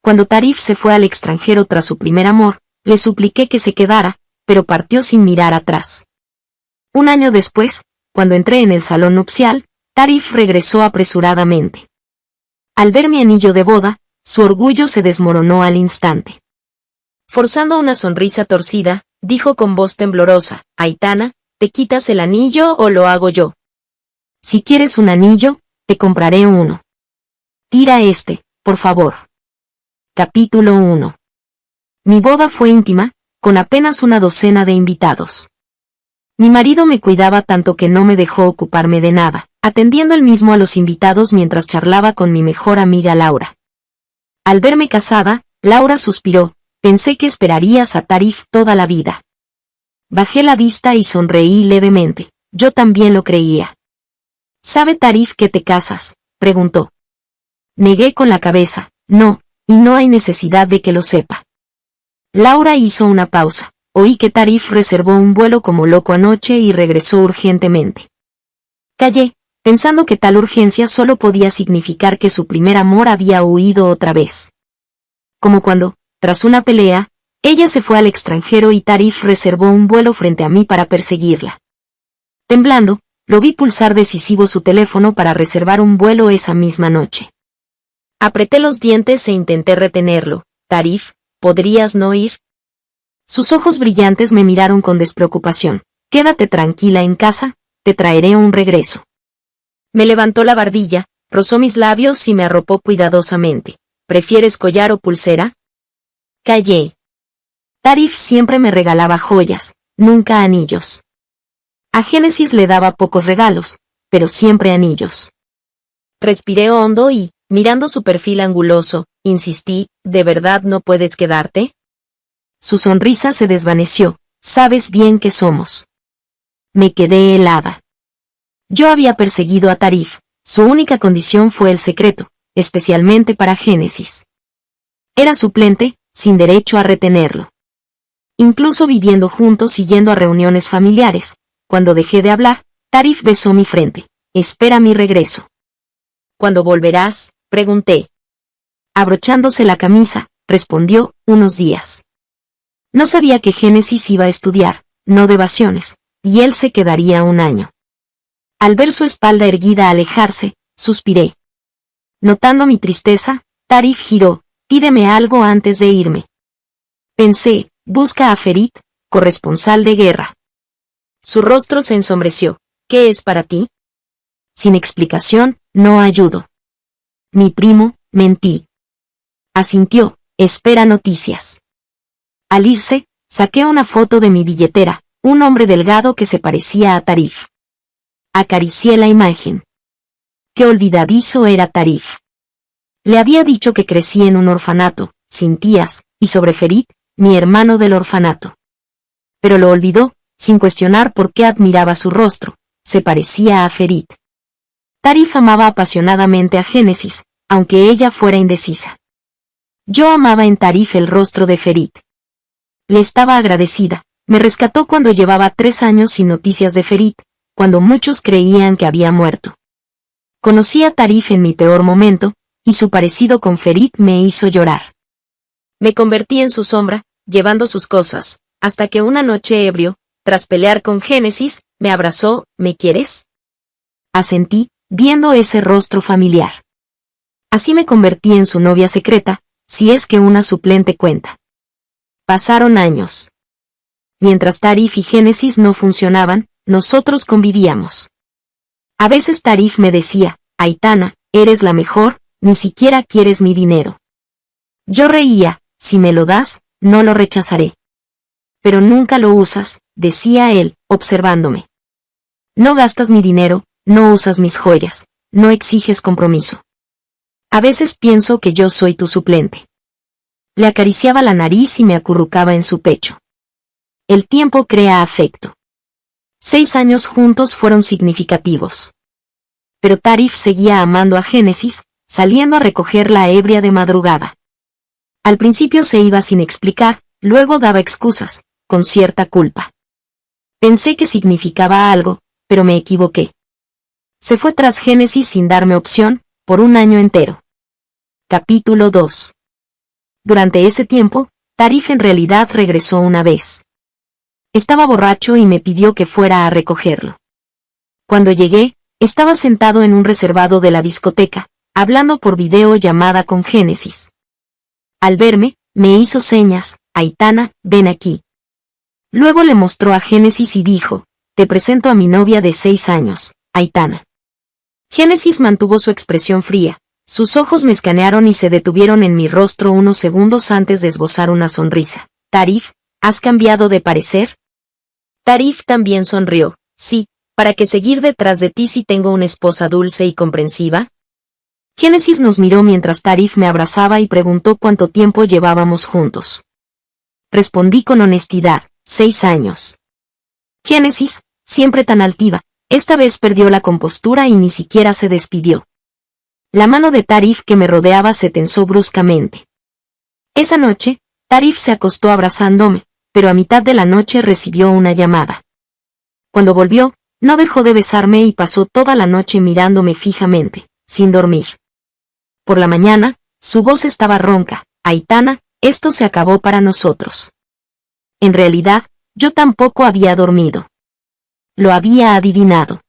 Cuando Tarif se fue al extranjero tras su primer amor, le supliqué que se quedara, pero partió sin mirar atrás. Un año después, cuando entré en el salón nupcial, Tarif regresó apresuradamente. Al ver mi anillo de boda, su orgullo se desmoronó al instante. Forzando una sonrisa torcida, dijo con voz temblorosa: Aitana, ¿te quitas el anillo o lo hago yo? Si quieres un anillo, te compraré uno. Tira este, por favor. Capítulo 1. Mi boda fue íntima, con apenas una docena de invitados. Mi marido me cuidaba tanto que no me dejó ocuparme de nada, atendiendo él mismo a los invitados mientras charlaba con mi mejor amiga Laura. Al verme casada, Laura suspiró: pensé que esperarías a Tarif toda la vida. Bajé la vista y sonreí levemente. Yo también lo creía. ¿Sabe Tarif que te casas?, preguntó. Negué con la cabeza: no, y no hay necesidad de que lo sepa. Laura hizo una pausa. Oí que Tarif reservó un vuelo como loco anoche y regresó urgentemente. Callé, pensando que tal urgencia solo podía significar que su primer amor había huido otra vez. Como cuando, tras una pelea, ella se fue al extranjero y Tarif reservó un vuelo frente a mí para perseguirla. Temblando, lo vi pulsar decisivo su teléfono para reservar un vuelo esa misma noche. Apreté los dientes e intenté retenerlo. Tarif, ¿podrías no ir? Sus ojos brillantes me miraron con despreocupación. Quédate tranquila en casa, te traeré un regreso. Me levantó la barbilla, rozó mis labios y me arropó cuidadosamente. ¿Prefieres collar o pulsera? Callé. Tarif siempre me regalaba joyas, nunca anillos. A Génesis le daba pocos regalos, pero siempre anillos. Respiré hondo y, mirando su perfil anguloso, insistí: ¿de verdad no puedes quedarte? Su sonrisa se desvaneció. Sabes bien que somos. Me quedé helada. Yo había perseguido a Tarif, su única condición fue el secreto, especialmente para Génesis. Era suplente, sin derecho a retenerlo. Incluso viviendo juntos y yendo a reuniones familiares, cuando dejé de hablar, Tarif besó mi frente. Espera mi regreso. ¿Cuándo volverás?, pregunté. Abrochándose la camisa, respondió: unos días. No sabía que Génesis iba a estudiar, no de vacaciones, y él se quedaría un año. Al ver su espalda erguida alejarse, suspiré. Notando mi tristeza, Tarif giró: pídeme algo antes de irme. Pensé: busca a Ferit, corresponsal de guerra. Su rostro se ensombreció. ¿Qué es para ti? Sin explicación, no ayudo. Mi primo, mentí. Asintió: espera noticias. Al irse, saqué una foto de mi billetera, un hombre delgado que se parecía a Tarif. Acaricié la imagen. Qué olvidadizo era Tarif. Le había dicho que crecí en un orfanato, sin tías, y sobre Ferit, mi hermano del orfanato. Pero lo olvidó, sin cuestionar por qué admiraba su rostro. Se parecía a Ferit. Tarif amaba apasionadamente a Génesis, aunque ella fuera indecisa. Yo amaba en Tarif el rostro de Ferit. Le estaba agradecida. Me rescató cuando llevaba 3 años sin noticias de Ferit, cuando muchos creían que había muerto. Conocí a Tarif en mi peor momento, y su parecido con Ferit me hizo llorar. Me convertí en su sombra, llevando sus cosas, hasta que una noche ebrio, tras pelear con Génesis, me abrazó. ¿Me quieres? Asentí, viendo ese rostro familiar. Así me convertí en su novia secreta, si es que una suplente cuenta. Pasaron años. Mientras Tarif y Génesis no funcionaban, nosotros convivíamos. A veces Tarif me decía: Aitana, eres la mejor, ni siquiera quieres mi dinero. Yo reía: si me lo das, no lo rechazaré. Pero nunca lo usas, decía él, observándome. No gastas mi dinero, no usas mis joyas, no exiges compromiso. A veces pienso que yo soy tu suplente. Le acariciaba la nariz y me acurrucaba en su pecho. El tiempo crea afecto. 6 años juntos fueron significativos. Pero Tarif seguía amando a Génesis, saliendo a recogerla ebria de madrugada. Al principio se iba sin explicar, luego daba excusas, con cierta culpa. Pensé que significaba algo, pero me equivoqué. Se fue tras Génesis sin darme opción, por un año entero. Capítulo 2. Durante ese tiempo, Tarif en realidad regresó una vez. Estaba borracho y me pidió que fuera a recogerlo. Cuando llegué, estaba sentado en un reservado de la discoteca, hablando por videollamada con Génesis. Al verme, me hizo señas: Aitana, ven aquí. Luego le mostró a Génesis y dijo: te presento a mi novia de 6 años, Aitana. Génesis mantuvo su expresión fría, sus ojos me escanearon y se detuvieron en mi rostro unos segundos antes de esbozar una sonrisa. Tarif, ¿has cambiado de parecer? Tarif también sonrió. Sí, ¿para qué seguir detrás de ti si tengo una esposa dulce y comprensiva? Génesis nos miró mientras Tarif me abrazaba y preguntó cuánto tiempo llevábamos juntos. Respondí con honestidad: 6 años. Génesis, siempre tan altiva, esta vez perdió la compostura y ni siquiera se despidió. La mano de Tarif que me rodeaba se tensó bruscamente. Esa noche, Tarif se acostó abrazándome, pero a mitad de la noche recibió una llamada. Cuando volvió, no dejó de besarme y pasó toda la noche mirándome fijamente, sin dormir. Por la mañana, su voz estaba ronca: Aitana, esto se acabó para nosotros. En realidad, yo tampoco había dormido. Lo había adivinado.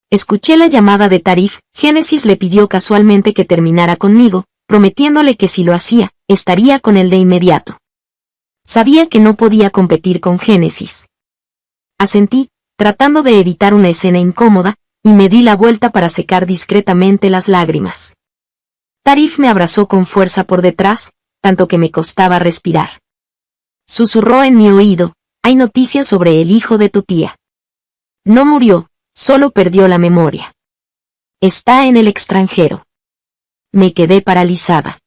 Escuché la llamada de Tarif. Génesis le pidió casualmente que terminara conmigo, prometiéndole que si lo hacía, estaría con él de inmediato. Sabía que no podía competir con Génesis. Asentí, tratando de evitar una escena incómoda, y me di la vuelta para secar discretamente las lágrimas. Tarif me abrazó con fuerza por detrás, tanto que me costaba respirar. Susurró en mi oído: hay noticias sobre el hijo de tu tía. No murió, solo perdió la memoria. Está en el extranjero. Me quedé paralizada.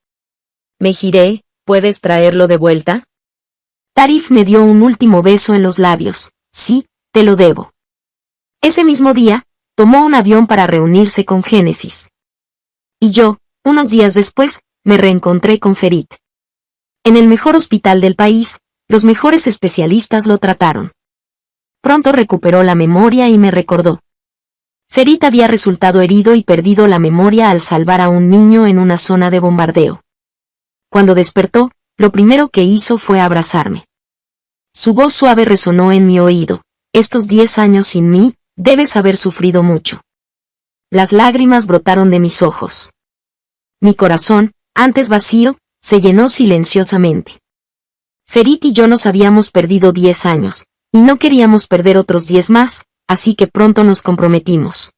Me giré: ¿puedes traerlo de vuelta? Tarif me dio un último beso en los labios. Sí, te lo debo. Ese mismo día, tomó un avión para reunirse con Génesis. Y yo, unos días después, me reencontré con Ferit. En el mejor hospital del país, los mejores especialistas lo trataron. Pronto recuperó la memoria y me recordó. Ferit había resultado herido y perdido la memoria al salvar a un niño en una zona de bombardeo. Cuando despertó, lo primero que hizo fue abrazarme. Su voz suave resonó en mi oído: estos 10 años sin mí, debes haber sufrido mucho. Las lágrimas brotaron de mis ojos. Mi corazón, antes vacío, se llenó silenciosamente. Ferit y yo nos habíamos perdido 10 años, y no queríamos perder otros 10 más, así que pronto nos comprometimos.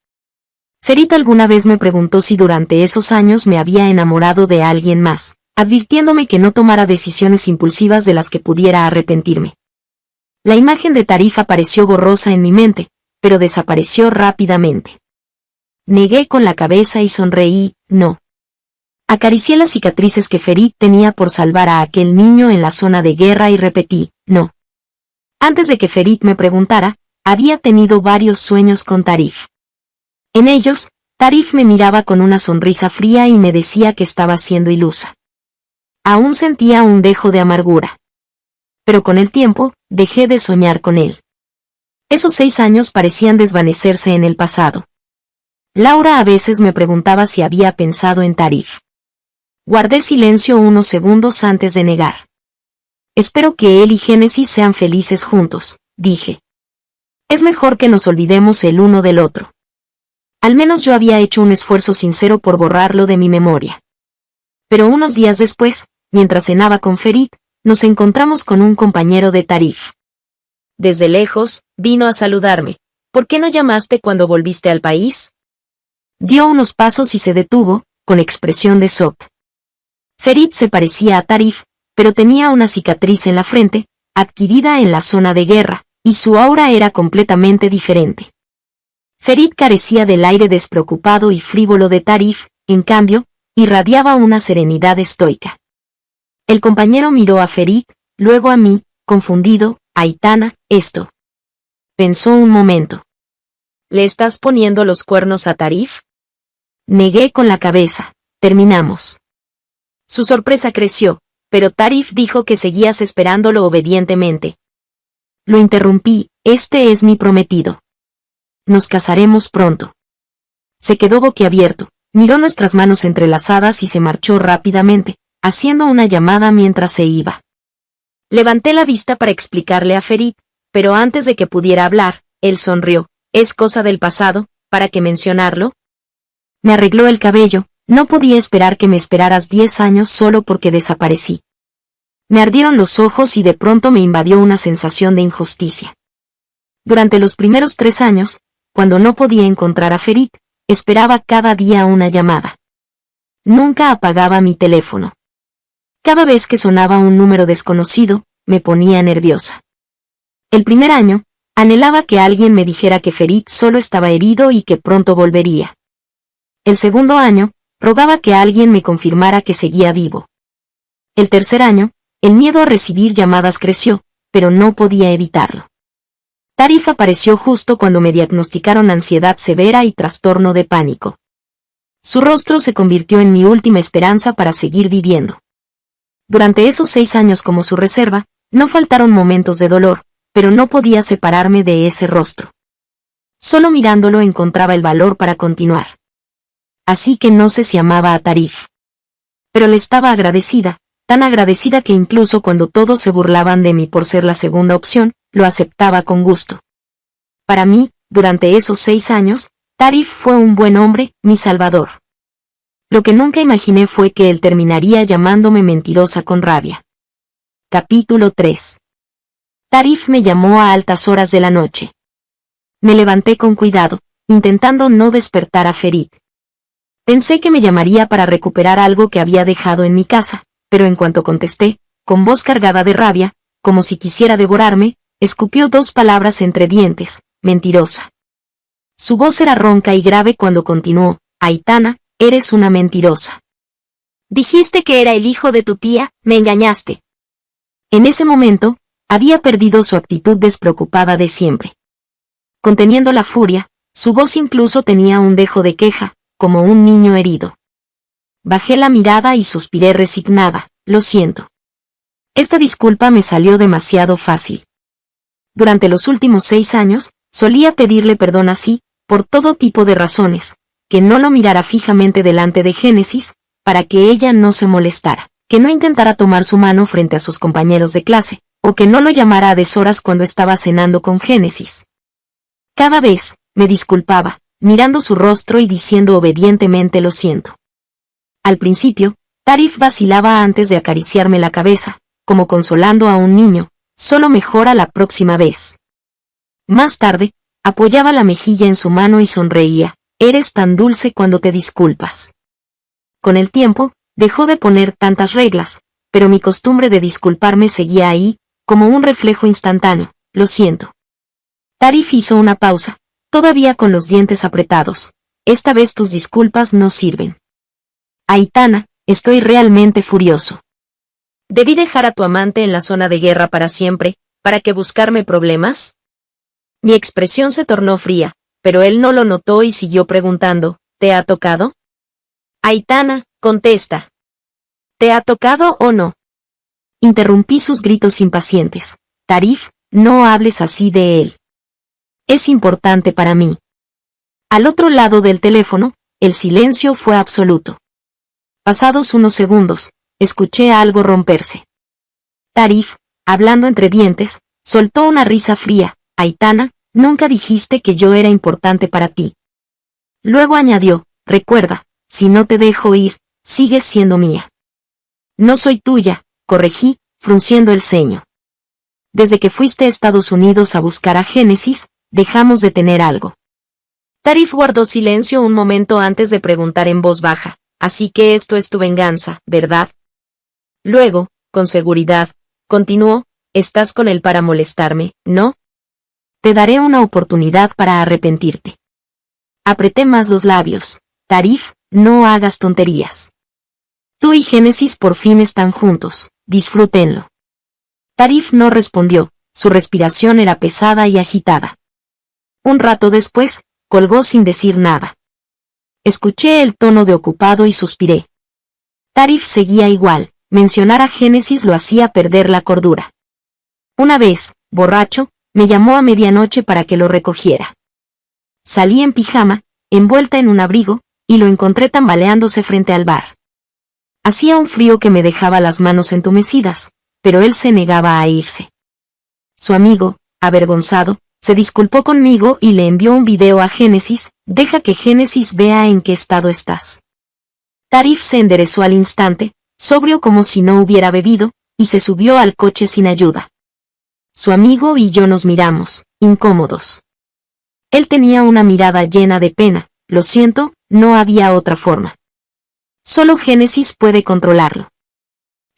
Ferit alguna vez me preguntó si durante esos años me había enamorado de alguien más, advirtiéndome que no tomara decisiones impulsivas de las que pudiera arrepentirme. La imagen de Tarif apareció borrosa en mi mente, pero desapareció rápidamente. Negué con la cabeza y sonreí: no. Acaricié las cicatrices que Ferit tenía por salvar a aquel niño en la zona de guerra y repetí: no. Antes de que Ferit me preguntara, había tenido varios sueños con Tarif. En ellos, Tarif me miraba con una sonrisa fría y me decía que estaba siendo ilusa. Aún sentía un dejo de amargura. Pero con el tiempo, dejé de soñar con él. Esos 6 años parecían desvanecerse en el pasado. Laura a veces me preguntaba si había pensado en Tarif. Guardé silencio unos segundos antes de negar. Espero que él y Génesis sean felices juntos, dije. Es mejor que nos olvidemos el uno del otro. Al menos yo había hecho un esfuerzo sincero por borrarlo de mi memoria. Pero unos días después, mientras cenaba con Ferit, nos encontramos con un compañero de Tarif. Desde lejos, vino a saludarme. ¿Por qué no llamaste cuando volviste al país? Dio unos pasos y se detuvo, con expresión de shock. Ferit se parecía a Tarif, pero tenía una cicatriz en la frente, adquirida en la zona de guerra, y su aura era completamente diferente. Ferit carecía del aire despreocupado y frívolo de Tarif, en cambio, irradiaba una serenidad estoica. El compañero miró a Ferit, luego a mí, confundido. Aitana, esto. Pensó un momento. ¿Le estás poniendo los cuernos a Tarif? Negué con la cabeza. Terminamos. Su sorpresa creció, pero Tarif dijo que seguías esperándolo obedientemente. Lo interrumpí: este es mi prometido. Nos casaremos pronto. Se quedó boquiabierto, miró nuestras manos entrelazadas y se marchó rápidamente, haciendo una llamada mientras se iba. Levanté la vista para explicarle a Ferit, pero antes de que pudiera hablar, él sonrió. ¿Es cosa del pasado? ¿Para qué mencionarlo? Me arregló el cabello. No podía esperar que me esperaras 10 años solo porque desaparecí. Me ardieron los ojos y de pronto me invadió una sensación de injusticia. Durante los primeros 3 años, cuando no podía encontrar a Ferit, esperaba cada día una llamada. Nunca apagaba mi teléfono. Cada vez que sonaba un número desconocido, me ponía nerviosa. El primer año, anhelaba que alguien me dijera que Ferit solo estaba herido y que pronto volvería. El segundo año, rogaba que alguien me confirmara que seguía vivo. El tercer año, el miedo a recibir llamadas creció, pero no podía evitarlo. Tarif apareció justo cuando me diagnosticaron ansiedad severa y trastorno de pánico. Su rostro se convirtió en mi última esperanza para seguir viviendo. Durante esos 6 años como su reserva, no faltaron momentos de dolor, pero no podía separarme de ese rostro. Solo mirándolo encontraba el valor para continuar. Así que no sé si amaba a Tarif. Pero le estaba agradecida, tan agradecida que incluso cuando todos se burlaban de mí por ser la segunda opción, lo aceptaba con gusto. Para mí, durante esos 6 años, Tarif fue un buen hombre, mi salvador. Lo que nunca imaginé fue que él terminaría llamándome mentirosa con rabia. Capítulo 3. Tarif me llamó a altas horas de la noche. Me levanté con cuidado, intentando no despertar a Ferit. Pensé que me llamaría para recuperar algo que había dejado en mi casa, pero en cuanto contesté, con voz cargada de rabia, como si quisiera devorarme, escupió 2 palabras entre dientes: mentirosa. Su voz era ronca y grave cuando continuó: Aitana, eres una mentirosa. Dijiste que era el hijo de tu tía, me engañaste. En ese momento, había perdido su actitud despreocupada de siempre. Conteniendo la furia, su voz incluso tenía un dejo de queja, como un niño herido. Bajé la mirada y suspiré resignada: lo siento. Esta disculpa me salió demasiado fácil. Durante los últimos 6 años, solía pedirle perdón así, por todo tipo de razones: que no lo mirara fijamente delante de Génesis, para que ella no se molestara, que no intentara tomar su mano frente a sus compañeros de clase, o que no lo llamara a deshoras cuando estaba cenando con Génesis. Cada vez, me disculpaba, mirando su rostro y diciendo obedientemente: lo siento. Al principio, Tarif vacilaba antes de acariciarme la cabeza, como consolando a un niño: solo mejora la próxima vez. Más tarde, apoyaba la mejilla en su mano y sonreía: eres tan dulce cuando te disculpas. Con el tiempo, dejó de poner tantas reglas, pero mi costumbre de disculparme seguía ahí, como un reflejo instantáneo: lo siento. Tarif hizo una pausa, todavía con los dientes apretados: esta vez tus disculpas no sirven. Aitana, estoy realmente furioso. ¿Debí dejar a tu amante en la zona de guerra para siempre, para que buscarme problemas? Mi expresión se tornó fría, pero él no lo notó y siguió preguntando: ¿te ha tocado? Aitana, contesta. ¿Te ha tocado o no? Interrumpí sus gritos impacientes: Tarif, no hables así de él. Es importante para mí. Al otro lado del teléfono, el silencio fue absoluto. Pasados unos segundos, escuché algo romperse. Tarif, hablando entre dientes, soltó una risa fría: Aitana, nunca dijiste que yo era importante para ti. Luego añadió: recuerda, si no te dejo ir, sigues siendo mía. No soy tuya, corregí, frunciendo el ceño. Desde que fuiste a Estados Unidos a buscar a Génesis, dejamos de tener algo. Tarif guardó silencio un momento antes de preguntar en voz baja: así que esto es tu venganza, ¿verdad? Luego, con seguridad, continuó: estás con él para molestarme, ¿no? Te daré una oportunidad para arrepentirte. Apreté más los labios: Tarif, no hagas tonterías. Tú y Génesis por fin están juntos, disfrútenlo. Tarif no respondió, su respiración era pesada y agitada. Un rato después, colgó sin decir nada. Escuché el tono de ocupado y suspiré. Tarif seguía igual, mencionar a Génesis lo hacía perder la cordura. Una vez, borracho, me llamó a medianoche para que lo recogiera. Salí en pijama, envuelta en un abrigo, y lo encontré tambaleándose frente al bar. Hacía un frío que me dejaba las manos entumecidas, pero él se negaba a irse. Su amigo, avergonzado, se disculpó conmigo y le envió un video a Génesis. Deja que Génesis vea en qué estado estás. Tarif se enderezó al instante, sobrio como si no hubiera bebido, y se subió al coche sin ayuda. Su amigo y yo nos miramos, incómodos. Él tenía una mirada llena de pena. Lo siento, no había otra forma. Solo Génesis puede controlarlo.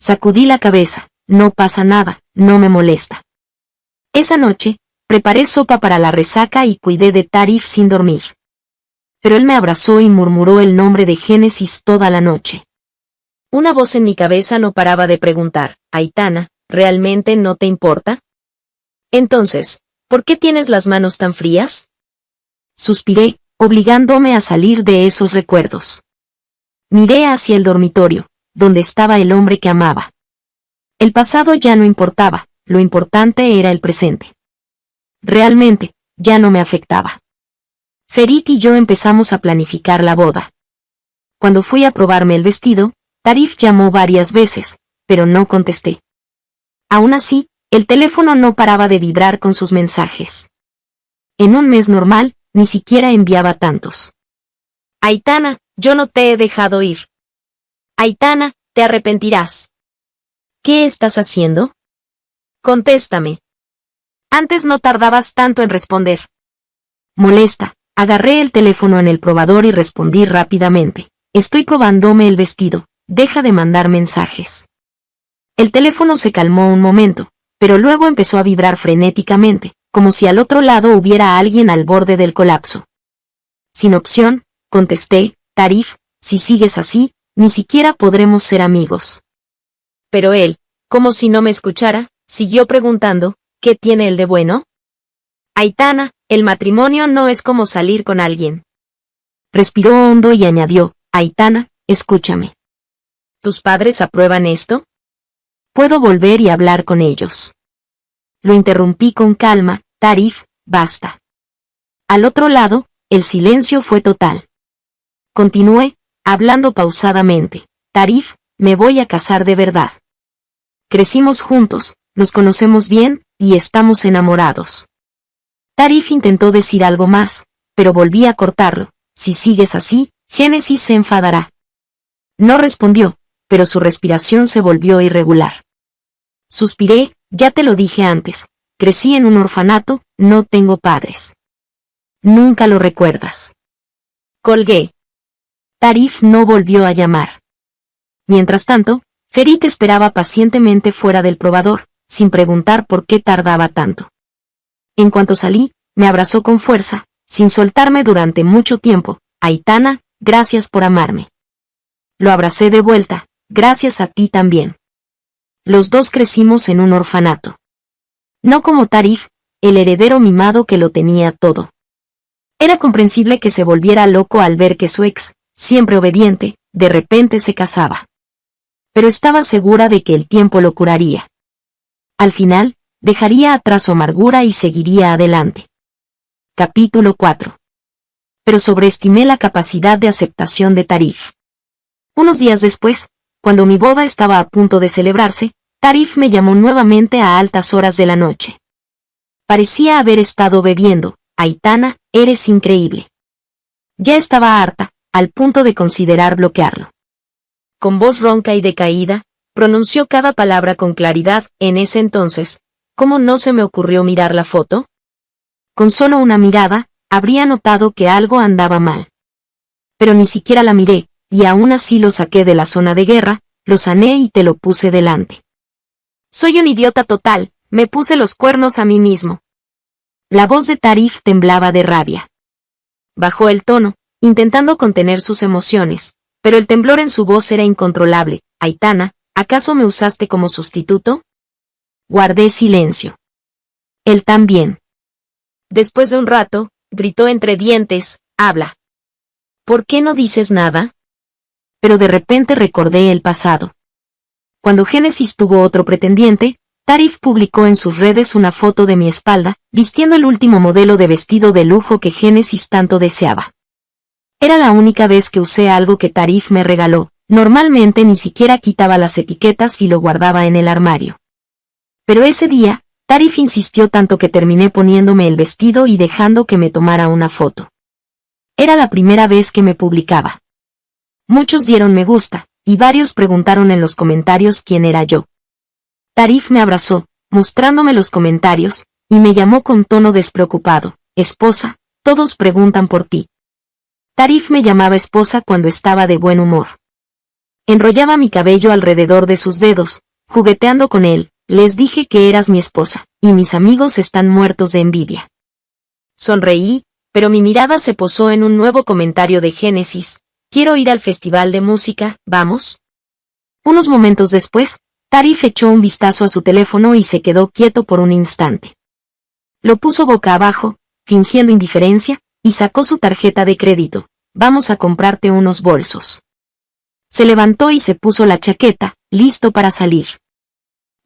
Sacudí la cabeza. No pasa nada, no me molesta. Esa noche, preparé sopa para la resaca y cuidé de Tarif sin dormir. Pero él me abrazó y murmuró el nombre de Génesis toda la noche. Una voz en mi cabeza no paraba de preguntar, Aitana, ¿realmente no te importa? Entonces, ¿por qué tienes las manos tan frías? Suspiré, obligándome a salir de esos recuerdos. Miré hacia el dormitorio, donde estaba el hombre que amaba. El pasado ya no importaba, lo importante era el presente. Realmente, ya no me afectaba. Ferit y yo empezamos a planificar la boda. Cuando fui a probarme el vestido, Tarif llamó varias veces, pero no contesté. Aún así, el teléfono no paraba de vibrar con sus mensajes. En un mes normal, ni siquiera enviaba tantos. Aitana, yo no te he dejado ir. Aitana, te arrepentirás. ¿Qué estás haciendo? Contéstame. Antes no tardabas tanto en responder. Molesta, agarré el teléfono en el probador y respondí rápidamente. Estoy probándome el vestido, deja de mandar mensajes. El teléfono se calmó un momento, pero luego empezó a vibrar frenéticamente, como si al otro lado hubiera alguien al borde del colapso. Sin opción, contesté, Tarif, si sigues así, ni siquiera podremos ser amigos. Pero él, como si no me escuchara, siguió preguntando, ¿qué tiene él de bueno? Aitana, el matrimonio no es como salir con alguien. Respiró hondo y añadió, Aitana, escúchame. ¿Tus padres aprueban esto? Puedo volver y hablar con ellos. Lo interrumpí con calma, Tarif, basta. Al otro lado, el silencio fue total. Continué, hablando pausadamente, Tarif, me voy a casar de verdad. Crecimos juntos, nos conocemos bien, y estamos enamorados. Tarif intentó decir algo más, pero volví a cortarlo. Si sigues así, Génesis se enfadará. No respondió, pero su respiración se volvió irregular. Suspiré, ya te lo dije antes, crecí en un orfanato, no tengo padres. Nunca lo recuerdas. Colgué. Tarif no volvió a llamar. Mientras tanto, Ferit esperaba pacientemente fuera del probador, sin preguntar por qué tardaba tanto. En cuanto salí, me abrazó con fuerza, sin soltarme durante mucho tiempo. Aitana, gracias por amarme. Lo abracé de vuelta, gracias a ti también. Los dos crecimos en un orfanato. No como Tarif, el heredero mimado que lo tenía todo. Era comprensible que se volviera loco al ver que su ex, siempre obediente, de repente se casaba. Pero estaba segura de que el tiempo lo curaría. Al final, dejaría atrás su amargura y seguiría adelante. Capítulo 4. Pero sobreestimé la capacidad de aceptación de Tarif. Unos días después, cuando mi boda estaba a punto de celebrarse, Tarif me llamó nuevamente a altas horas de la noche. Parecía haber estado bebiendo. Aitana, eres increíble. Ya estaba harta, al punto de considerar bloquearlo. Con voz ronca y decaída, pronunció cada palabra con claridad. En ese entonces, ¿cómo no se me ocurrió mirar la foto? Con solo una mirada, habría notado que algo andaba mal. Pero ni siquiera la miré, y aún así lo saqué de la zona de guerra, lo sané y te lo puse delante. Soy un idiota total, me puse los cuernos a mí mismo. La voz de Tarif temblaba de rabia. Bajó el tono, intentando contener sus emociones, pero el temblor en su voz era incontrolable. Aitana, ¿acaso me usaste como sustituto? Guardé silencio. Él también. Después de un rato, gritó entre dientes, habla. ¿Por qué no dices nada? Pero de repente recordé el pasado. Cuando Génesis tuvo otro pretendiente, Tarif publicó en sus redes una foto de mi espalda, vistiendo el último modelo de vestido de lujo que Génesis tanto deseaba. Era la única vez que usé algo que Tarif me regaló, Normalmente ni siquiera quitaba las etiquetas y lo guardaba en el armario. Pero ese día, Tarif insistió tanto que terminé poniéndome el vestido y dejando que me tomara una foto. Era la primera vez que me publicaba. Muchos dieron me gusta, y varios preguntaron en los comentarios quién era yo. Tarif me abrazó, mostrándome los comentarios, y me llamó con tono despreocupado: esposa, todos preguntan por ti. Tarif me llamaba esposa cuando estaba de buen humor. Enrollaba mi cabello alrededor de sus dedos, jugueteando con él. Les dije que eras mi esposa, y mis amigos están muertos de envidia. Sonreí, pero mi mirada se posó en un nuevo comentario de Génesis: quiero ir al festival de música, ¿vamos? Unos momentos después, Tarif echó un vistazo a su teléfono y se quedó quieto por un instante. Lo puso boca abajo, fingiendo indiferencia, y sacó su tarjeta de crédito. Vamos a comprarte unos bolsos. Se levantó y se puso la chaqueta, listo para salir.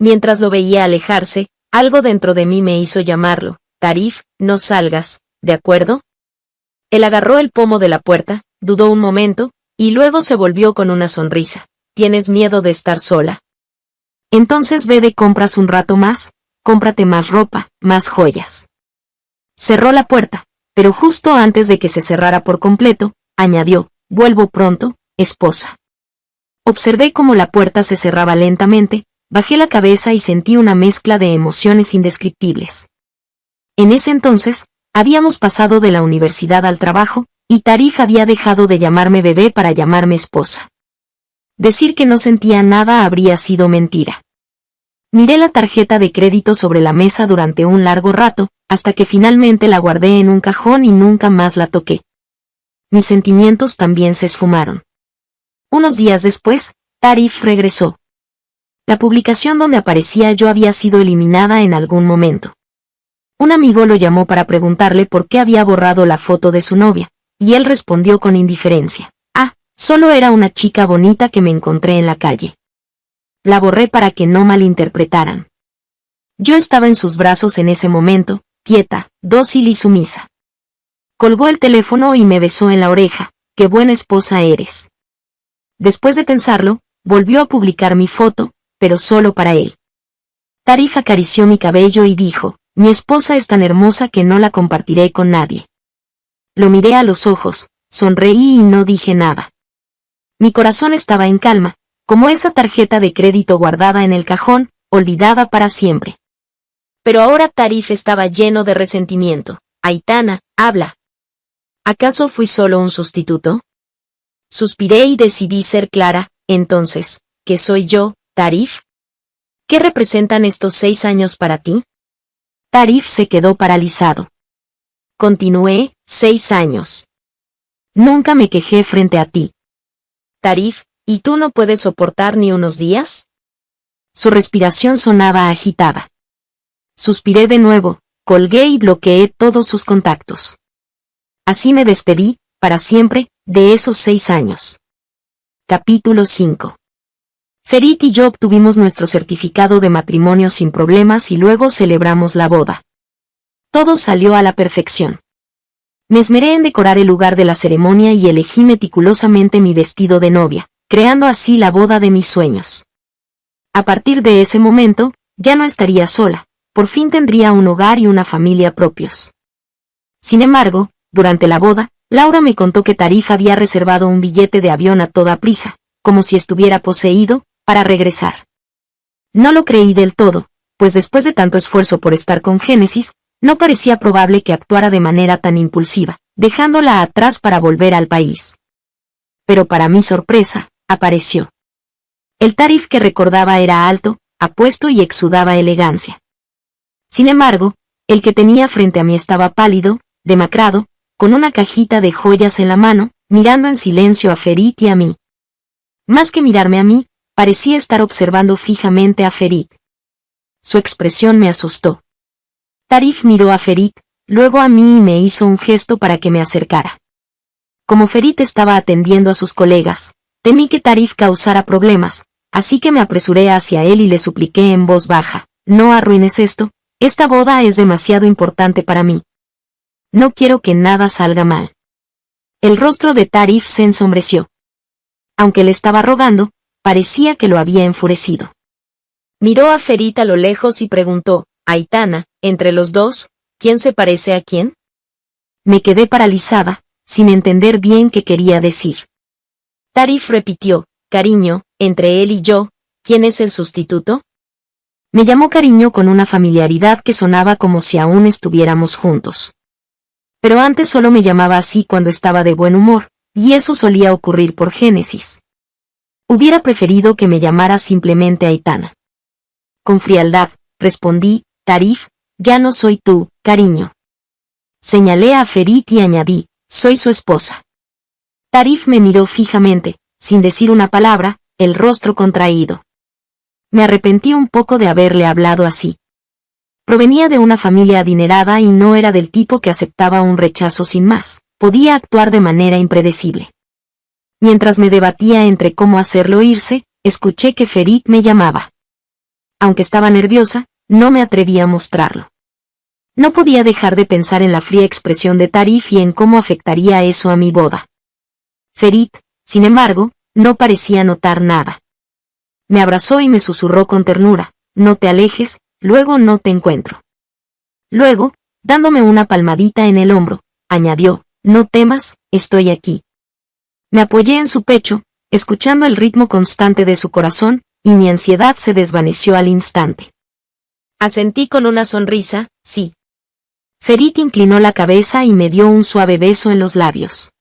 Mientras lo veía alejarse, algo dentro de mí me hizo llamarlo: Tarif, no salgas, ¿de acuerdo? Él agarró el pomo de la puerta, dudó un momento, y luego se volvió con una sonrisa. ¿Tienes miedo de estar sola? Entonces ve de compras un rato más, cómprate más ropa, más joyas. Cerró la puerta, pero justo antes de que se cerrara por completo, añadió: vuelvo pronto, esposa. Observé cómo la puerta se cerraba lentamente, bajé la cabeza y sentí una mezcla de emociones indescriptibles. En ese entonces, habíamos pasado de la universidad al trabajo, y Tarif había dejado de llamarme bebé para llamarme esposa. Decir que no sentía nada habría sido mentira. Miré la tarjeta de crédito sobre la mesa durante un largo rato, hasta que finalmente la guardé en un cajón y nunca más la toqué. Mis sentimientos también se esfumaron. Unos días después, Tarif regresó. La publicación donde aparecía yo había sido eliminada en algún momento. Un amigo lo llamó para preguntarle por qué había borrado la foto de su novia, y él respondió con indiferencia: ah, solo era una chica bonita que me encontré en la calle. La borré para que no malinterpretaran. Yo estaba en sus brazos en ese momento, quieta, dócil y sumisa. Colgó el teléfono y me besó en la oreja: qué buena esposa eres. Después de pensarlo, volvió a publicar mi foto, pero solo para él. Tarif acarició mi cabello y dijo: mi esposa es tan hermosa que no la compartiré con nadie. Lo miré a los ojos, sonreí y no dije nada. Mi corazón estaba en calma, como esa tarjeta de crédito guardada en el cajón, olvidada para siempre. Pero ahora Tarif estaba lleno de resentimiento. Aitana, habla. ¿Acaso fui solo un sustituto? Suspiré y decidí ser clara. Entonces, ¿qué soy yo, Tarif? ¿Qué representan estos 6 años para ti? Tarif se quedó paralizado. Continué: 6 años. Nunca me quejé frente a ti. Tarif, ¿y tú no puedes soportar ni unos días? Su respiración sonaba agitada. Suspiré de nuevo, colgué y bloqueé todos sus contactos. Así me despedí, para siempre, de esos 6 años. Capítulo 5. Ferit y yo obtuvimos nuestro certificado de matrimonio sin problemas y luego celebramos la boda. Todo salió a la perfección. Me esmeré en decorar el lugar de la ceremonia y elegí meticulosamente mi vestido de novia, creando así la boda de mis sueños. A partir de ese momento, ya no estaría sola, por fin tendría un hogar y una familia propios. Sin embargo, durante la boda, Laura me contó que Tarif había reservado un billete de avión a toda prisa, como si estuviera poseído, para regresar. No lo creí del todo, pues después de tanto esfuerzo por estar con Génesis, no parecía probable que actuara de manera tan impulsiva, dejándola atrás para volver al país. Pero para mi sorpresa, apareció. El Tarif que recordaba era alto, apuesto y exudaba elegancia. Sin embargo, el que tenía frente a mí estaba pálido, demacrado, con una cajita de joyas en la mano, mirando en silencio a Ferit y a mí. Más que mirarme a mí, parecía estar observando fijamente a Ferit. Su expresión me asustó. Tarif miró a Ferit, luego a mí y me hizo un gesto para que me acercara. Como Ferit estaba atendiendo a sus colegas, temí que Tarif causara problemas, así que me apresuré hacia él y le supliqué en voz baja: no arruines esto, esta boda es demasiado importante para mí. No quiero que nada salga mal. El rostro de Tarif se ensombreció. Aunque le estaba rogando, parecía que lo había enfurecido. Miró a Ferit a lo lejos y preguntó, Aitana, entre los dos, ¿quién se parece a quién? Me quedé paralizada, sin entender bien qué quería decir. Tarif repitió, cariño, entre él y yo, ¿quién es el sustituto? Me llamó cariño con una familiaridad que sonaba como si aún estuviéramos juntos. Pero antes solo me llamaba así cuando estaba de buen humor, y eso solía ocurrir por génesis. Hubiera preferido que me llamara simplemente Aitana. Con frialdad, respondí, Tarif, ya no soy tú, cariño. Señalé a Ferit y añadí, soy su esposa. Tarif me miró fijamente, sin decir una palabra, el rostro contraído. Me arrepentí un poco de haberle hablado así. Provenía de una familia adinerada y no era del tipo que aceptaba un rechazo sin más, podía actuar de manera impredecible. Mientras me debatía entre cómo hacerlo irse, escuché que Ferit me llamaba. Aunque estaba nerviosa, no me atreví a mostrarlo. No podía dejar de pensar en la fría expresión de Tarif y en cómo afectaría eso a mi boda. Ferit, sin embargo, no parecía notar nada. Me abrazó y me susurró con ternura, no te alejes, luego no te encuentro. Luego, dándome una palmadita en el hombro, añadió, no temas, estoy aquí. Me apoyé en su pecho, escuchando el ritmo constante de su corazón, y mi ansiedad se desvaneció al instante. Asentí con una sonrisa, sí. Ferit inclinó la cabeza y me dio un suave beso en los labios.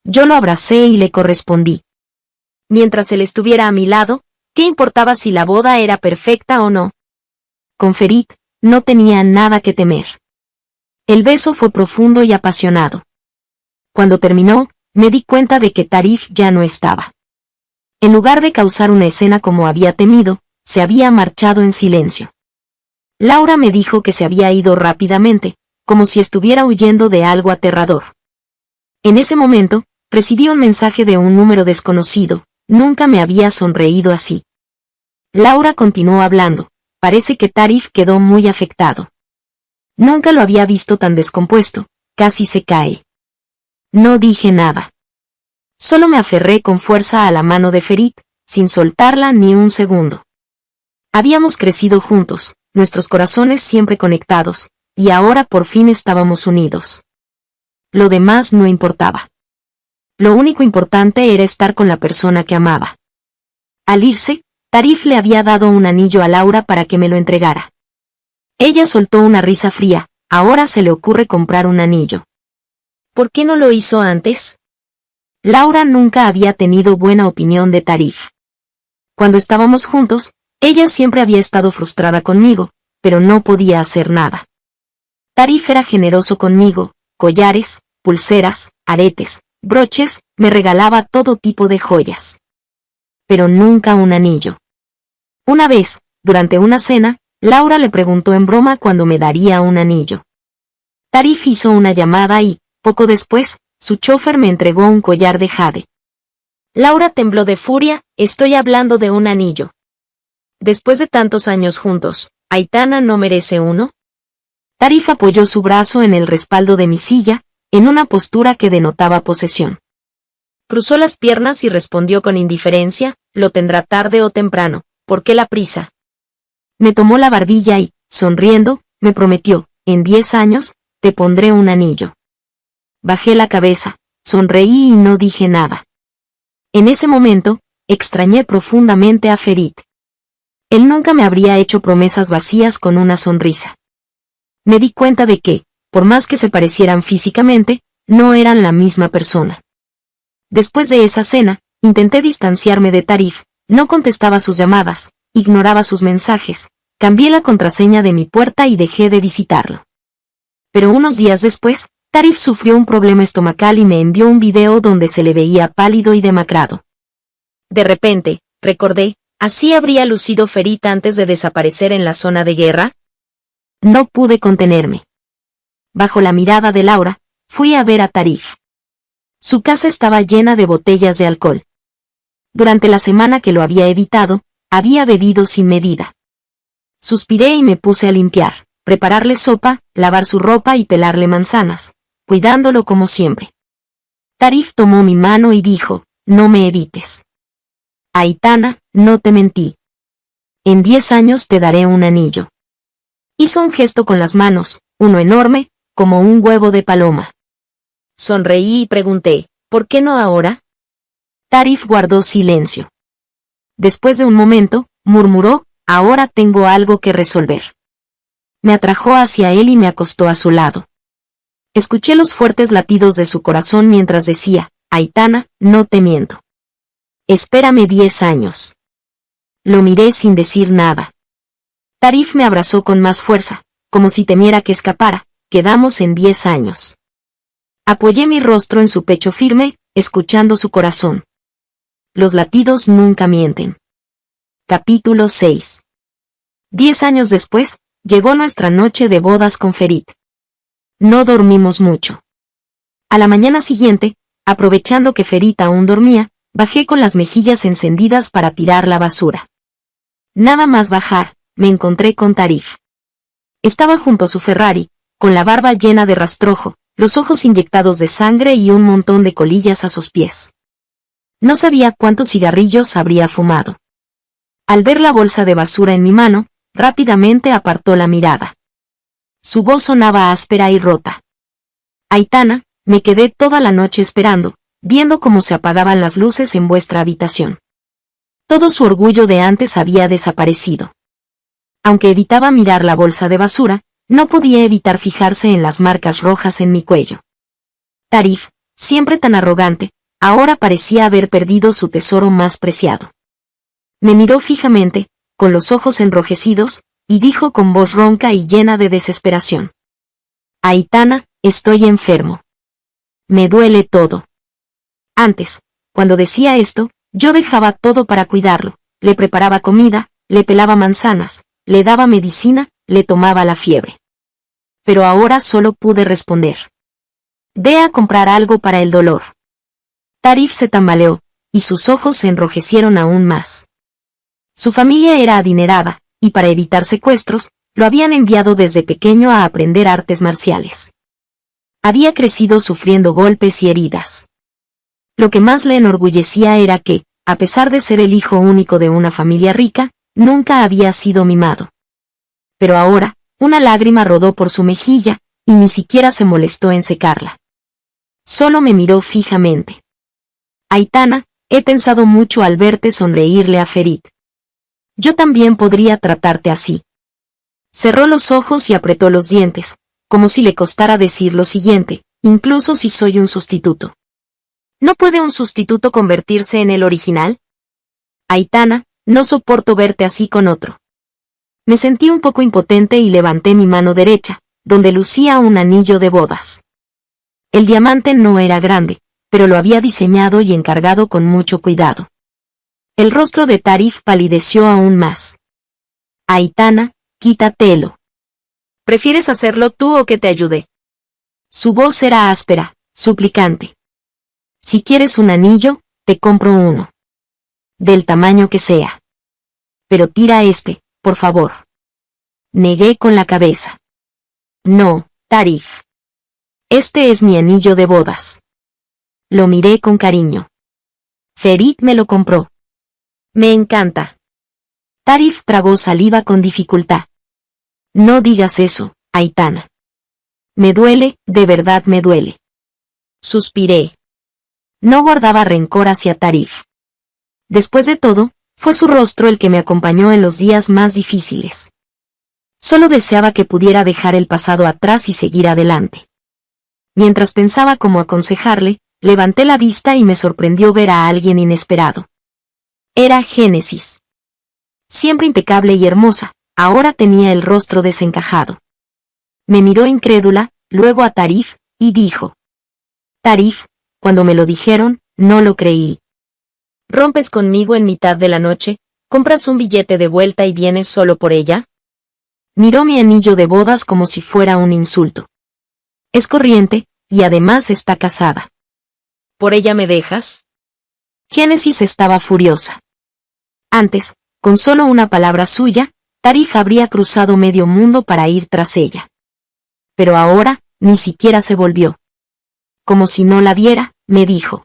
Yo lo abracé y le correspondí. Mientras él estuviera a mi lado, ¿qué importaba si la boda era perfecta o no? Con Ferit, no tenía nada que temer. El beso fue profundo y apasionado. Cuando terminó, me di cuenta de que Tarif ya no estaba. En lugar de causar una escena como había temido, se había marchado en silencio. Laura me dijo que se había ido rápidamente, como si estuviera huyendo de algo aterrador. En ese momento, recibí un mensaje de un número desconocido, nunca me había sonreído así. Laura continuó hablando, parece que Tarif quedó muy afectado. Nunca lo había visto tan descompuesto, casi se cae. No dije nada. Solo me aferré con fuerza a la mano de Ferit, sin soltarla ni un segundo. Habíamos crecido juntos, nuestros corazones siempre conectados, y ahora por fin estábamos unidos. Lo demás no importaba. Lo único importante era estar con la persona que amaba. Al irse, Tarif le había dado un anillo a Laura para que me lo entregara. Ella soltó una risa fría, ahora se le ocurre comprar un anillo. ¿Por qué no lo hizo antes? Laura nunca había tenido buena opinión de Tarif. Cuando estábamos juntos, ella siempre había estado frustrada conmigo, pero no podía hacer nada. Tarif era generoso conmigo, collares, pulseras, aretes, broches, me regalaba todo tipo de joyas. Pero nunca un anillo. Una vez, durante una cena, Laura le preguntó en broma cuándo me daría un anillo. Tarif hizo una llamada y, poco después, su chofer me entregó un collar de jade. Laura tembló de furia, estoy hablando de un anillo. Después de tantos años juntos, ¿Aitana no merece uno? Tarif apoyó su brazo en el respaldo de mi silla, en una postura que denotaba posesión. Cruzó las piernas y respondió con indiferencia, lo tendrá tarde o temprano, ¿por qué la prisa? Me tomó la barbilla y, sonriendo, me prometió, en 10 años, te pondré un anillo. Bajé la cabeza, sonreí y no dije nada. En ese momento, extrañé profundamente a Ferit. Él nunca me habría hecho promesas vacías con una sonrisa. Me di cuenta de que, por más que se parecieran físicamente, no eran la misma persona. Después de esa cena, intenté distanciarme de Tarif, no contestaba sus llamadas, ignoraba sus mensajes, cambié la contraseña de mi puerta y dejé de visitarlo. Pero unos días después, Tarif sufrió un problema estomacal y me envió un video donde se le veía pálido y demacrado. De repente, recordé, ¿así habría lucido Ferit antes de desaparecer en la zona de guerra? No pude contenerme. Bajo la mirada de Laura, fui a ver a Tarif. Su casa estaba llena de botellas de alcohol. Durante la semana que lo había evitado, había bebido sin medida. Suspiré y me puse a limpiar, prepararle sopa, lavar su ropa y pelarle manzanas, cuidándolo como siempre. Tarif tomó mi mano y dijo, no me evites. Aitana, no te mentí. En 10 años te daré un anillo. Hizo un gesto con las manos, uno enorme, como un huevo de paloma. Sonreí y pregunté, ¿por qué no ahora? Tarif guardó silencio. Después de un momento, murmuró, ahora tengo algo que resolver. Me atrajo hacia él y me acostó a su lado. Escuché los fuertes latidos de su corazón mientras decía, Aitana, no te miento. Espérame 10 años. Lo miré sin decir nada. Tarif me abrazó con más fuerza, como si temiera que escapara. Quedamos en 10 años. Apoyé mi rostro en su pecho firme, escuchando su corazón. Los latidos nunca mienten. Capítulo 6. 10 años después, llegó nuestra noche de bodas con Ferit. No dormimos mucho. A la mañana siguiente, aprovechando que Ferit aún dormía, bajé con las mejillas encendidas para tirar la basura. Nada más bajar, me encontré con Tarif. Estaba junto a su Ferrari, con la barba llena de rastrojo, los ojos inyectados de sangre y un montón de colillas a sus pies. No sabía cuántos cigarrillos habría fumado. Al ver la bolsa de basura en mi mano, rápidamente apartó la mirada. Su voz sonaba áspera y rota. Aitana, me quedé toda la noche esperando, viendo cómo se apagaban las luces en vuestra habitación. Todo su orgullo de antes había desaparecido. Aunque evitaba mirar la bolsa de basura, no podía evitar fijarse en las marcas rojas en mi cuello. Tarif, siempre tan arrogante, ahora parecía haber perdido su tesoro más preciado. Me miró fijamente, con los ojos enrojecidos, y dijo con voz ronca y llena de desesperación. Aitana, estoy enfermo. Me duele todo. Antes, cuando decía esto, yo dejaba todo para cuidarlo, le preparaba comida, le pelaba manzanas, le daba medicina, le tomaba la fiebre. Pero ahora solo pude responder. Ve a comprar algo para el dolor. Tarif se tambaleó, y sus ojos se enrojecieron aún más. Su familia era adinerada, y para evitar secuestros, lo habían enviado desde pequeño a aprender artes marciales. Había crecido sufriendo golpes y heridas. Lo que más le enorgullecía era que, a pesar de ser el hijo único de una familia rica, nunca había sido mimado. Pero ahora, una lágrima rodó por su mejilla, y ni siquiera se molestó en secarla. Solo me miró fijamente. Aitana, he pensado mucho al verte sonreírle a Ferit. Yo también podría tratarte así. Cerró los ojos y apretó los dientes, como si le costara decir lo siguiente, incluso si soy un sustituto. ¿No puede un sustituto convertirse en el original? Aitana, no soporto verte así con otro. Me sentí un poco impotente y levanté mi mano derecha, donde lucía un anillo de bodas. El diamante no era grande, pero lo había diseñado y encargado con mucho cuidado. El rostro de Tarif palideció aún más. Aitana, quítatelo. ¿Prefieres hacerlo tú o que te ayude? Su voz era áspera, suplicante. Si quieres un anillo, te compro uno. Del tamaño que sea. Pero tira este, por favor. Negué con la cabeza. No, Tarif. Este es mi anillo de bodas. Lo miré con cariño. Ferit me lo compró. Me encanta. Tarif tragó saliva con dificultad. No digas eso, Aitana. Me duele, de verdad me duele. Suspiré. No guardaba rencor hacia Tarif. Después de todo, fue su rostro el que me acompañó en los días más difíciles. Solo deseaba que pudiera dejar el pasado atrás y seguir adelante. Mientras pensaba cómo aconsejarle, levanté la vista y me sorprendió ver a alguien inesperado. Era Génesis. Siempre impecable y hermosa, ahora tenía el rostro desencajado. Me miró incrédula, luego a Tarif, y dijo. Tarif, cuando me lo dijeron, no lo creí. ¿Rompes conmigo en mitad de la noche? ¿Compras un billete de vuelta y vienes solo por ella? Miró mi anillo de bodas como si fuera un insulto. Es corriente, y además está casada. ¿Por ella me dejas? Génesis estaba furiosa. Antes, con solo una palabra suya, Tarif habría cruzado medio mundo para ir tras ella. Pero ahora, ni siquiera se volvió. Como si no la viera, me dijo.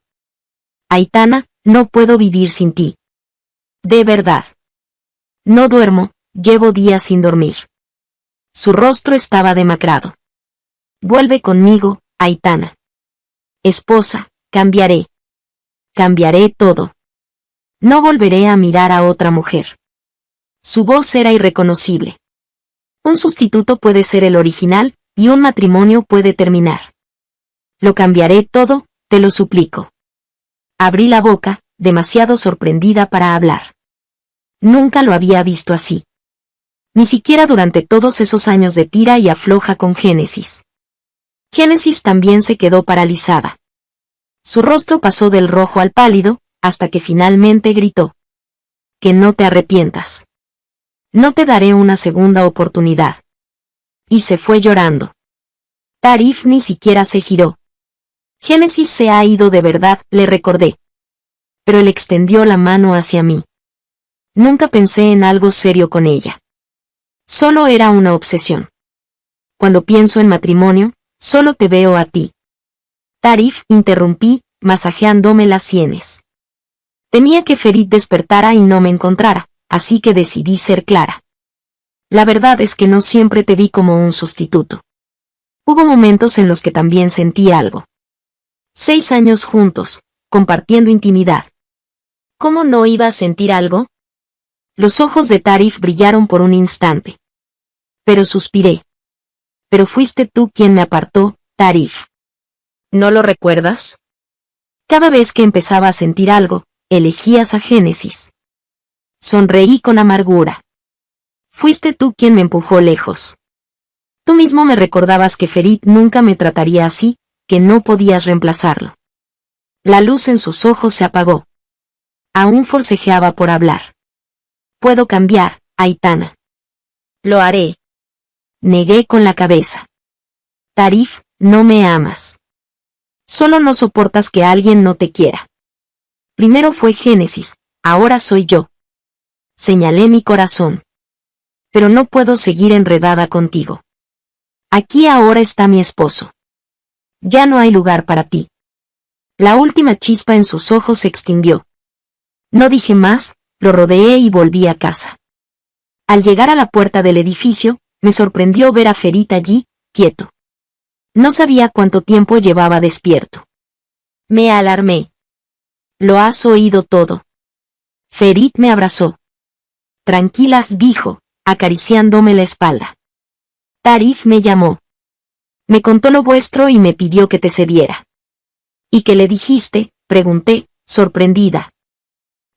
Aitana, no puedo vivir sin ti. De verdad. No duermo, llevo días sin dormir. Su rostro estaba demacrado. Vuelve conmigo, Aitana. Esposa, cambiaré. Cambiaré todo. No volveré a mirar a otra mujer. Su voz era irreconocible. Un sustituto puede ser el original, y un matrimonio puede terminar. Lo cambiaré todo, te lo suplico. Abrí la boca, demasiado sorprendida para hablar. Nunca lo había visto así. Ni siquiera durante todos esos años de tira y afloja con Génesis. Génesis también se quedó paralizada. Su rostro pasó del rojo al pálido, hasta que finalmente gritó. Que no te arrepientas. No te daré una segunda oportunidad. Y se fue llorando. Tarif ni siquiera se giró. Génesis se ha ido de verdad, le recordé. Pero él extendió la mano hacia mí. Nunca pensé en algo serio con ella. Solo era una obsesión. Cuando pienso en matrimonio, solo te veo a ti. Tarif, interrumpí, masajeándome las sienes. Temía que Ferit despertara y no me encontrara, así que decidí ser clara. La verdad es que no siempre te vi como un sustituto. Hubo momentos en los que también sentí algo. 6 años juntos, compartiendo intimidad. ¿Cómo no iba a sentir algo? Los ojos de Tarif brillaron por un instante. Pero suspiré. Pero fuiste tú quien me apartó, Tarif. ¿No lo recuerdas? Cada vez que empezaba a sentir algo, elegías a Génesis. Sonreí con amargura. Fuiste tú quien me empujó lejos. Tú mismo me recordabas que Ferit nunca me trataría así, que no podías reemplazarlo. La luz en sus ojos se apagó. Aún forcejeaba por hablar. Puedo cambiar, Aitana. Lo haré. Negué con la cabeza. Tarif, no me amas. Solo no soportas que alguien no te quiera. Primero fue Génesis, ahora soy yo. Señalé mi corazón. Pero no puedo seguir enredada contigo. Aquí ahora está mi esposo. Ya no hay lugar para ti. La última chispa en sus ojos se extinguió. No dije más, lo rodeé y volví a casa. Al llegar a la puerta del edificio, me sorprendió ver a Ferit allí, quieto. No sabía cuánto tiempo llevaba despierto. Me alarmé. Lo has oído todo. Ferit me abrazó. Tranquila, dijo, acariciándome la espalda. Tarif me llamó. Me contó lo vuestro y me pidió que te cediera. ¿Y qué le dijiste?, pregunté, sorprendida.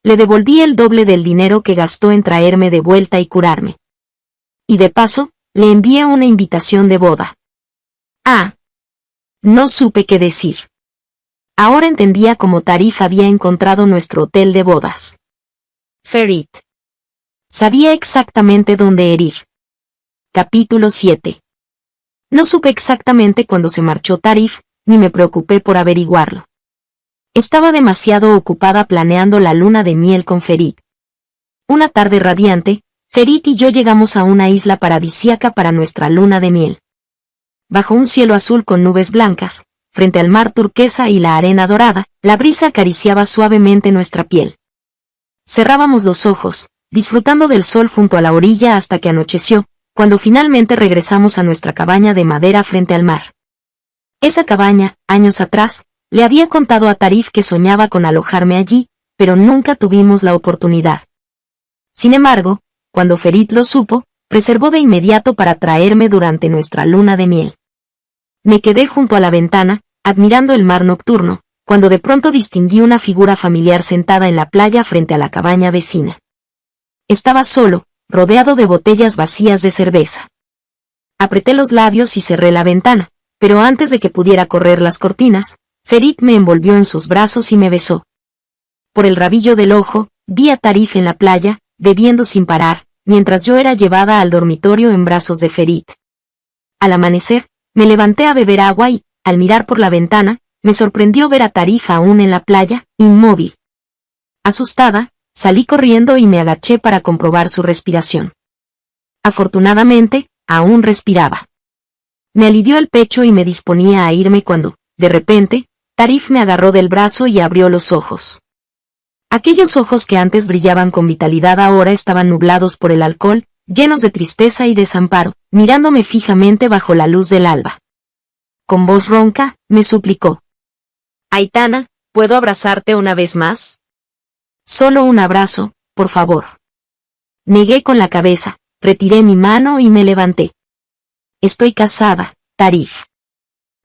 Le devolví el doble del dinero que gastó en traerme de vuelta y curarme. Y de paso, le envié una invitación de boda. Ah. No supe qué decir. Ahora entendía cómo Tarif había encontrado nuestro hotel de bodas. Ferit. Sabía exactamente dónde herir. Capítulo 7. No supe exactamente cuándo se marchó Tarif, ni me preocupé por averiguarlo. Estaba demasiado ocupada planeando la luna de miel con Ferit. Una tarde radiante, Ferit y yo llegamos a una isla paradisíaca para nuestra luna de miel. Bajo un cielo azul con nubes blancas, frente al mar turquesa y la arena dorada, la brisa acariciaba suavemente nuestra piel. Cerrábamos los ojos, disfrutando del sol junto a la orilla hasta que anocheció, cuando finalmente regresamos a nuestra cabaña de madera frente al mar. Esa cabaña, años atrás, le había contado a Tarif que soñaba con alojarme allí, pero nunca tuvimos la oportunidad. Sin embargo, cuando Ferit lo supo, reservó de inmediato para traerme durante nuestra luna de miel. Me quedé junto a la ventana, admirando el mar nocturno, cuando de pronto distinguí una figura familiar sentada en la playa frente a la cabaña vecina. Estaba solo, rodeado de botellas vacías de cerveza. Apreté los labios y cerré la ventana, pero antes de que pudiera correr las cortinas, Ferit me envolvió en sus brazos y me besó. Por el rabillo del ojo, vi a Tarif en la playa, bebiendo sin parar, mientras yo era llevada al dormitorio en brazos de Ferit. Al amanecer, me levanté a beber agua y, al mirar por la ventana, me sorprendió ver a Tarif aún en la playa, inmóvil. Asustada, salí corriendo y me agaché para comprobar su respiración. Afortunadamente, aún respiraba. Me alivió el pecho y me disponía a irme cuando, de repente, Tarif me agarró del brazo y abrió los ojos. Aquellos ojos que antes brillaban con vitalidad ahora estaban nublados por el alcohol, llenos de tristeza y desamparo, mirándome fijamente bajo la luz del alba. Con voz ronca, me suplicó. Aitana, ¿puedo abrazarte una vez más? Solo un abrazo, por favor. Negué con la cabeza, retiré mi mano y me levanté. Estoy casada, Tarif.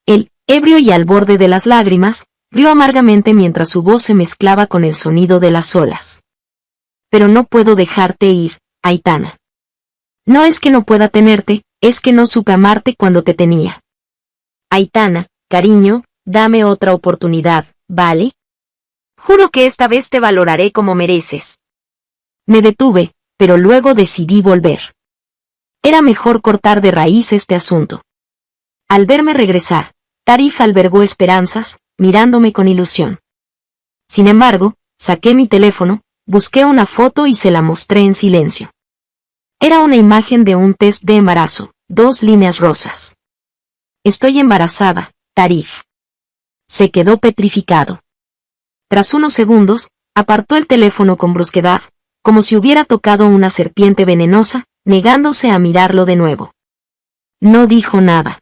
Él, ebrio y al borde de las lágrimas, rió amargamente mientras su voz se mezclaba con el sonido de las olas. Pero no puedo dejarte ir, Aitana. No es que no pueda tenerte, es que no supe amarte cuando te tenía. Aitana, cariño, dame otra oportunidad, ¿vale? Juro que esta vez te valoraré como mereces. Me detuve, pero luego decidí volver. Era mejor cortar de raíz este asunto. Al verme regresar, Tarif albergó esperanzas, mirándome con ilusión. Sin embargo, saqué mi teléfono, busqué una foto y se la mostré en silencio. Era una imagen de un test de embarazo, 2 líneas rosas. Estoy embarazada, Tarif. Se quedó petrificado. Tras unos segundos, apartó el teléfono con brusquedad, como si hubiera tocado una serpiente venenosa, negándose a mirarlo de nuevo. No dijo nada.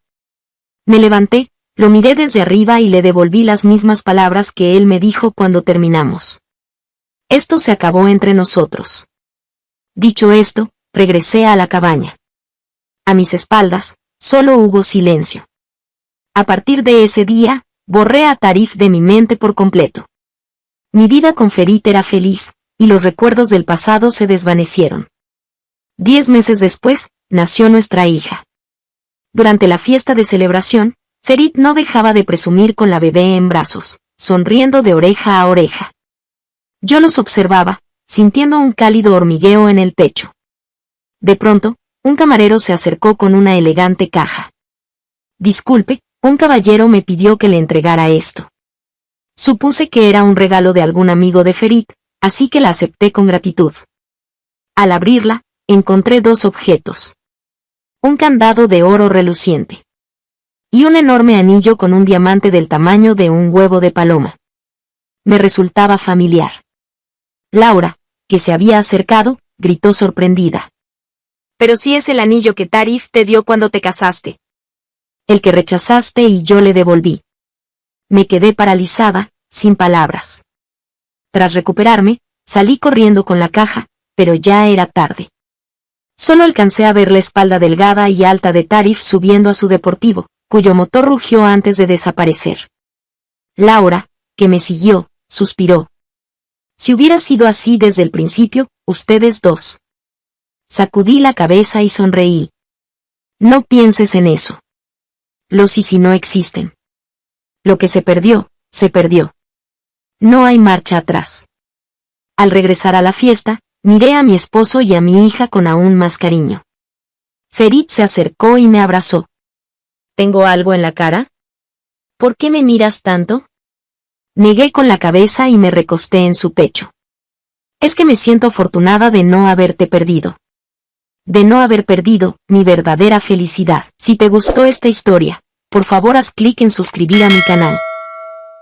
Me levanté, lo miré desde arriba y le devolví las mismas palabras que él me dijo cuando terminamos. Esto se acabó entre nosotros. Dicho esto, regresé a la cabaña. A mis espaldas, solo hubo silencio. A partir de ese día, borré a Tarif de mi mente por completo. Mi vida con Ferit era feliz, y los recuerdos del pasado se desvanecieron. 10 meses después, nació nuestra hija. Durante la fiesta de celebración, Ferit no dejaba de presumir con la bebé en brazos, sonriendo de oreja a oreja. Yo los observaba, sintiendo un cálido hormigueo en el pecho. De pronto, un camarero se acercó con una elegante caja. Disculpe, un caballero me pidió que le entregara esto. Supuse que era un regalo de algún amigo de Ferit, así que la acepté con gratitud. Al abrirla, encontré 2 objetos. Un candado de oro reluciente. Y un enorme anillo con un diamante del tamaño de un huevo de paloma. Me resultaba familiar. Laura, que se había acercado, gritó sorprendida. Pero sí es el anillo que Tarif te dio cuando te casaste. El que rechazaste y yo le devolví. Me quedé paralizada, sin palabras. Tras recuperarme, salí corriendo con la caja, pero ya era tarde. Solo alcancé a ver la espalda delgada y alta de Tarif subiendo a su deportivo, cuyo motor rugió antes de desaparecer. Laura, que me siguió, suspiró. Si hubiera sido así desde el principio, ustedes 2. Sacudí la cabeza y sonreí. No pienses en eso. Los y si no existen. Lo que se perdió, se perdió. No hay marcha atrás. Al regresar a la fiesta, miré a mi esposo y a mi hija con aún más cariño. Ferit se acercó y me abrazó. ¿Tengo algo en la cara? ¿Por qué me miras tanto? Negué con la cabeza y me recosté en su pecho. Es que me siento afortunada de no haberte perdido. De no haber perdido mi verdadera felicidad. Si te gustó esta historia, por favor haz clic en suscribir a mi canal.